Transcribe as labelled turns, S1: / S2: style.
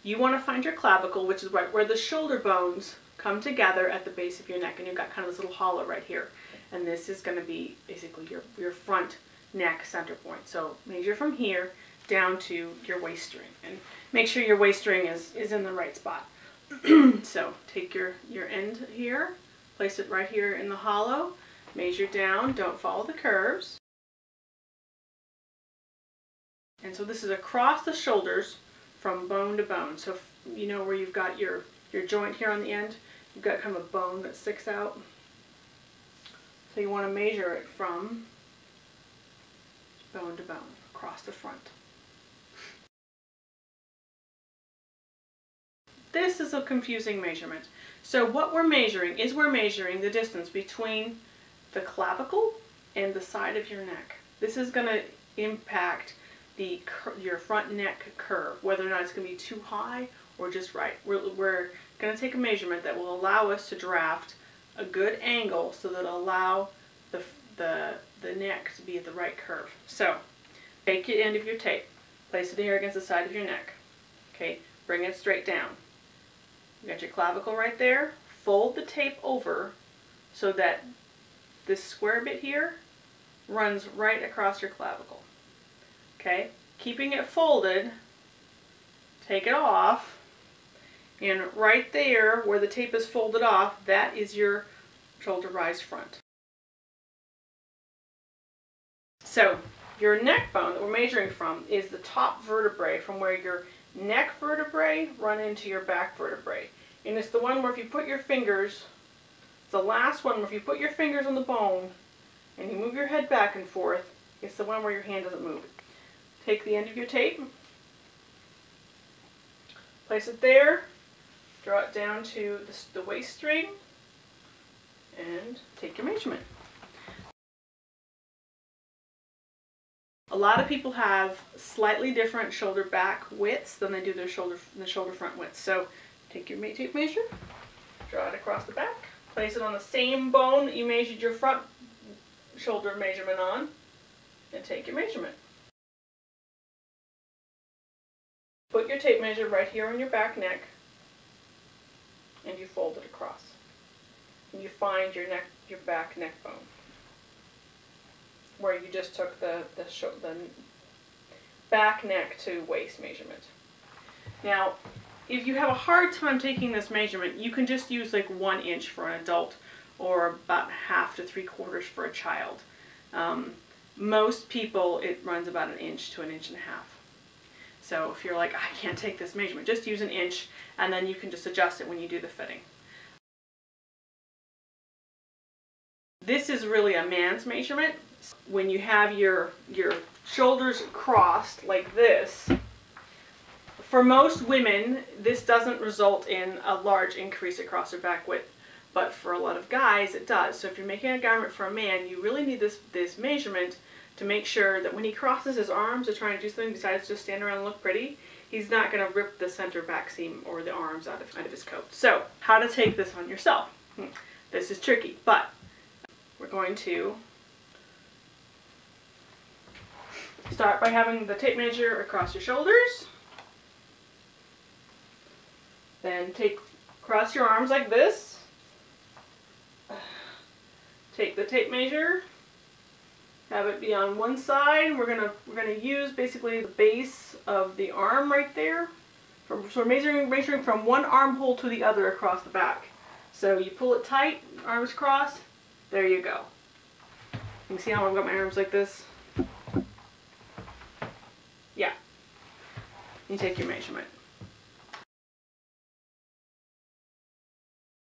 S1: you want to find your clavicle, which is right where the shoulder bones come together at the base of your neck, and you've got kind of this little hollow right here. And this is going to be basically your front neck center point. So measure from here down to your waist string, and make sure your waist string is in the right spot. So take your end here, place it right here in the hollow, measure down, don't follow the curves. And so this is across the shoulders from bone to bone. So you know where you've got your joint here on the end, you've got kind of a bone that sticks out. So you want to measure it from bone to bone across the front. This is a confusing measurement. So what we're measuring is we're measuring the distance between the clavicle and the side of your neck. This is going to impact your front neck curve, whether or not it's going to be too high or just right. We're going to take a measurement that will allow us to draft a good angle so that it'll allow the neck to be at the right curve. So take your end of your tape, place it here against the side of your neck. Okay, bring it straight down. You got your clavicle right there. Fold the tape over so that this square bit here runs right across your clavicle. Okay, keeping it folded, take it off, and right there where the tape is folded off, that is your shoulder rise front. So your neck bone that we're measuring from is the top vertebrae, from where your neck vertebrae run into your back vertebrae. And it's the one where if you put your fingers, it's the last one where if you put your fingers on the bone and you move your head back and forth, it's the one where your hand doesn't move. Take the end of your tape, place it there, draw it down to the waist string, and take your measurement. A lot of people have slightly different shoulder back widths than they do their shoulder front widths. So take your tape measure, draw it across the back, place it on the same bone that you measured your front shoulder measurement on, and take your measurement. Put your tape measure right here on your back neck, and you fold it across. And you find your back neck bone, where you just took the back neck to waist measurement. Now, if you have a hard time taking this measurement, you can just use like 1 inch for an adult, or about 1/2 to 3/4 for a child. Most people, it runs about 1 inch to 1.5 inches. So if you're like, I can't take this measurement, just use 1 inch, and then you can just adjust it when you do the fitting. This is really a man's measurement. When you have your shoulders crossed like this, for most women, this doesn't result in a large increase across their back width, but for a lot of guys, it does. So if you're making a garment for a man, you really need this measurement to make sure that when he crosses his arms to try and do something besides just stand around and look pretty, he's not going to rip the center back seam or the arms out of his coat. So how to take this on yourself. This is tricky, but we're going to start by having the tape measure across your shoulders. Then cross your arms like this. Take the tape measure, have it be on one side. We're gonna use basically the base of the arm right there. So we're measuring from one armhole to the other across the back. So you pull it tight, arms crossed. There you go. You can see how I've got my arms like this. Yeah. You take your measurement.